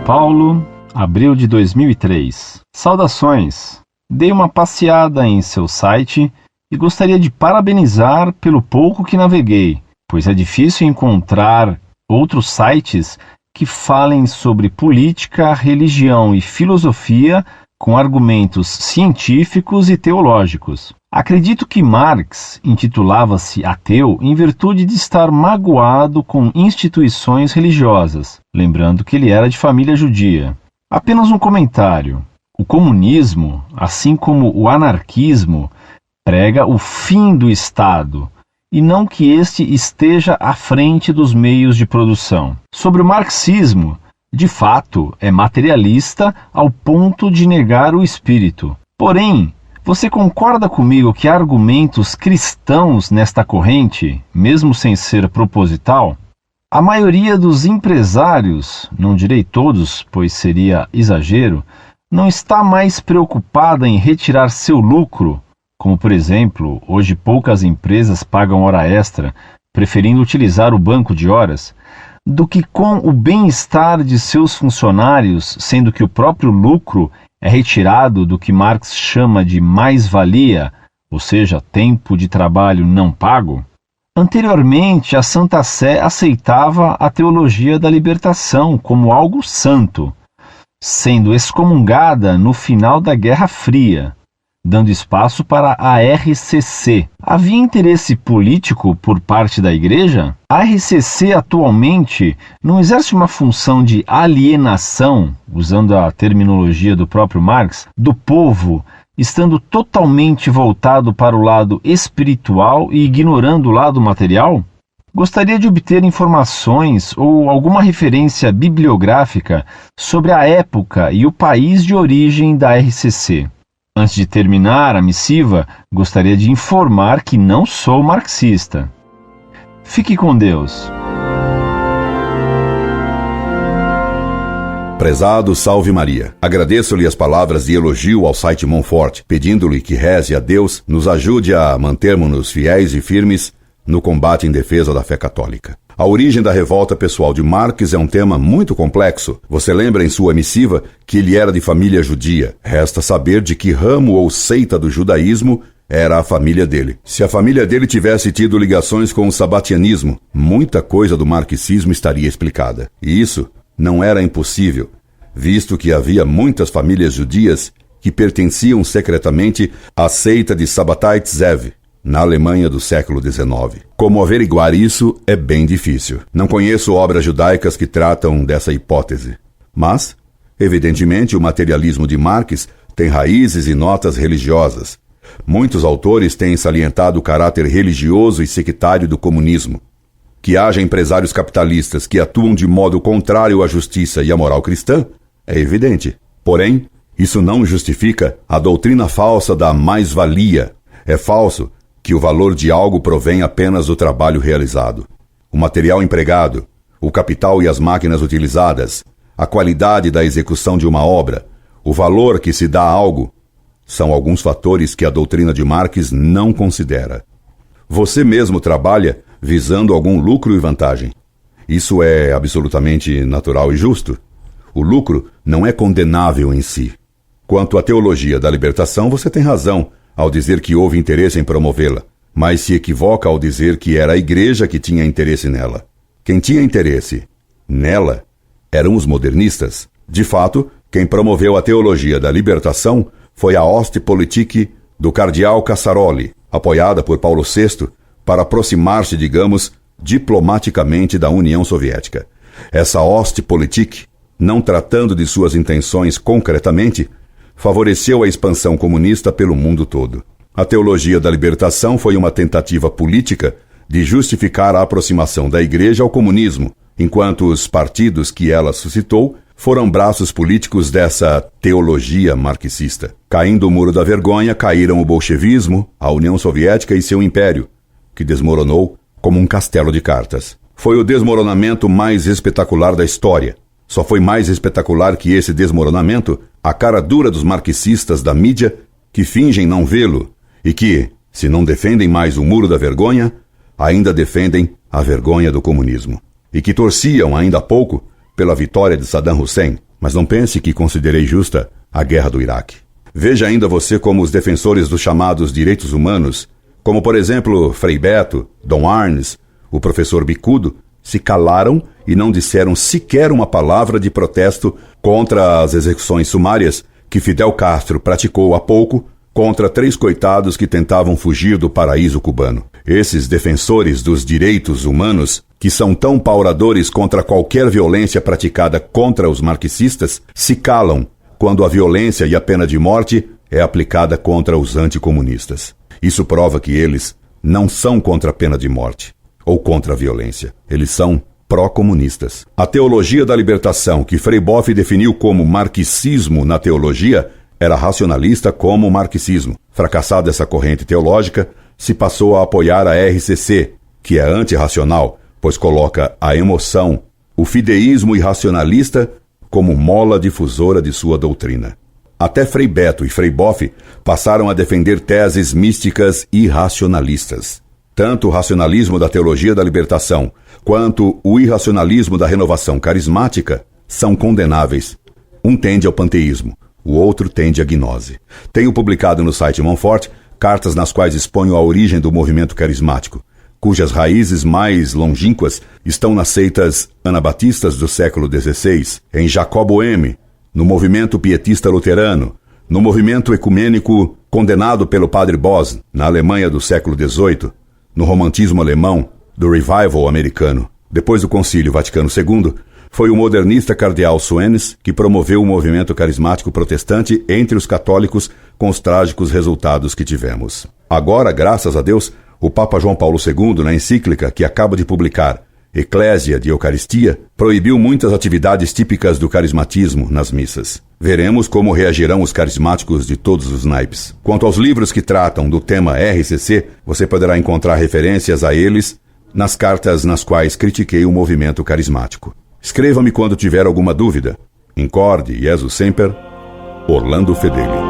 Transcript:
Paulo, abril de 2003. Saudações! Dei uma passeada em seu site e gostaria de parabenizar pelo pouco que naveguei, pois é difícil encontrar outros sites que falem sobre política, religião e filosofia com argumentos científicos e teológicos. Acredito que Marx intitulava-se ateu em virtude de estar magoado com instituições religiosas, lembrando que ele era de família judia. Apenas um comentário. O comunismo, assim como o anarquismo, prega o fim do Estado, e não que este esteja à frente dos meios de produção. Sobre o marxismo, de fato, é materialista ao ponto de negar o espírito. Porém, você concorda comigo que há argumentos cristãos nesta corrente, mesmo sem ser proposital? A maioria dos empresários, não direi todos, pois seria exagero, não está mais preocupada em retirar seu lucro, como por exemplo, hoje poucas empresas pagam hora extra, preferindo utilizar o banco de horas, do que com o bem-estar de seus funcionários, sendo que o próprio lucro é retirado do que Marx chama de mais-valia, ou seja, tempo de trabalho não pago? Anteriormente, a Santa Sé aceitava a teologia da libertação como algo santo, sendo excomungada no final da Guerra Fria, dando espaço para a RCC. Havia interesse político por parte da Igreja? A RCC atualmente não exerce uma função de alienação, usando a terminologia do próprio Marx, do povo, estando totalmente voltado para o lado espiritual e ignorando o lado material? Gostaria de obter informações ou alguma referência bibliográfica sobre a época e o país de origem da RCC. Antes de terminar a missiva, gostaria de informar que não sou marxista. Fique com Deus. Prezado Salve Maria, agradeço-lhe as palavras de elogio ao site Monfort, pedindo-lhe que reze a Deus nos ajude a mantermos-nos fiéis e firmes no combate em defesa da fé católica. A origem da revolta pessoal de Marx é um tema muito complexo. Você lembra em sua missiva que ele era de família judia. Resta saber de que ramo ou seita do judaísmo era a família dele. Se a família dele tivesse tido ligações com o sabatianismo, muita coisa do marxismo estaria explicada. E isso não era impossível, visto que havia muitas famílias judias que pertenciam secretamente à seita de Sabbatai Zev, na Alemanha do século XIX. Como averiguar isso é bem difícil. Não conheço obras judaicas que tratam dessa hipótese. Mas, evidentemente, o materialismo de Marx tem raízes e notas religiosas. Muitos autores têm salientado o caráter religioso e sectário do comunismo. Que haja empresários capitalistas que atuam de modo contrário à justiça e à moral cristã é evidente. Porém, isso não justifica a doutrina falsa da mais-valia. É falso que o valor de algo provém apenas do trabalho realizado. O material empregado, o capital e as máquinas utilizadas, a qualidade da execução de uma obra, o valor que se dá a algo, são alguns fatores que a doutrina de Marx não considera. Você mesmo trabalha visando algum lucro e vantagem. Isso é absolutamente natural e justo. O lucro não é condenável em si. Quanto à teologia da libertação, você tem razão ao dizer que houve interesse em promovê-la, mas se equivoca ao dizer que era a Igreja que tinha interesse nela. Quem tinha interesse nela eram os modernistas. De fato, quem promoveu a teologia da libertação foi a Ostpolitik do cardeal Casaroli, apoiada por Paulo VI, para aproximar-se, digamos, diplomaticamente da União Soviética. Essa Ostpolitik, não tratando de suas intenções concretamente, favoreceu a expansão comunista pelo mundo todo. A teologia da libertação foi uma tentativa política de justificar a aproximação da Igreja ao comunismo, enquanto os partidos que ela suscitou foram braços políticos dessa teologia marxista. Caindo o muro da vergonha, caíram o bolchevismo, a União Soviética e seu império, que desmoronou como um castelo de cartas. Foi o desmoronamento mais espetacular da história. Só foi mais espetacular que esse desmoronamento a cara dura dos marxistas da mídia que fingem não vê-lo e que, se não defendem mais o muro da vergonha, ainda defendem a vergonha do comunismo. E que torciam ainda há pouco pela vitória de Saddam Hussein. mas não pense que considerei justa a guerra do Iraque. Veja ainda você como os defensores dos chamados direitos humanos, como por exemplo Frei Beto, Dom Arnes, o professor Bicudo, se calaram e não disseram sequer uma palavra de protesto contra as execuções sumárias que Fidel Castro praticou há pouco contra 3 coitados que tentavam fugir do paraíso cubano. Esses defensores dos direitos humanos, que são tão pauradores contra qualquer violência praticada contra os marxistas, se calam quando a violência e a pena de morte é aplicada contra os anticomunistas. Isso prova que eles não são contra a pena de morte ou contra a violência. Eles são pró-comunistas. A teologia da libertação, que Frei Boff definiu como marxismo na teologia, era racionalista como o marxismo. Fracassada essa corrente teológica, se passou a apoiar a RCC, que é antirracional, pois coloca a emoção, o fideísmo irracionalista, como mola difusora de sua doutrina. Até Frei Beto e Frei Boff passaram a defender teses místicas irracionalistas. Tanto o racionalismo da teologia da libertação quanto o irracionalismo da renovação carismática são condenáveis. Um tende ao panteísmo, o outro tende à gnose. Tenho publicado no site Monfort cartas nas quais exponho a origem do movimento carismático, cujas raízes mais longínquas estão nas seitas anabatistas do século XVI, em Jacob Boehme, no movimento pietista luterano, no movimento ecumênico condenado pelo Padre Boz, na Alemanha do século XVIII, no romantismo alemão, do revival americano. Depois do Concílio Vaticano II, foi o modernista cardeal Suenes que promoveu o movimento carismático protestante entre os católicos, com os trágicos resultados que tivemos. Agora, graças a Deus, o Papa João Paulo II, na encíclica que acaba de publicar, Eclésia de Eucaristia, proibiu muitas atividades típicas do carismatismo nas missas. Veremos como reagirão os carismáticos de todos os naipes. Quanto aos livros que tratam do tema RCC, você poderá encontrar referências a eles nas cartas nas quais critiquei o movimento carismático. Escreva-me quando tiver alguma dúvida. Incorde, Jesus Semper, Orlando Fedeli.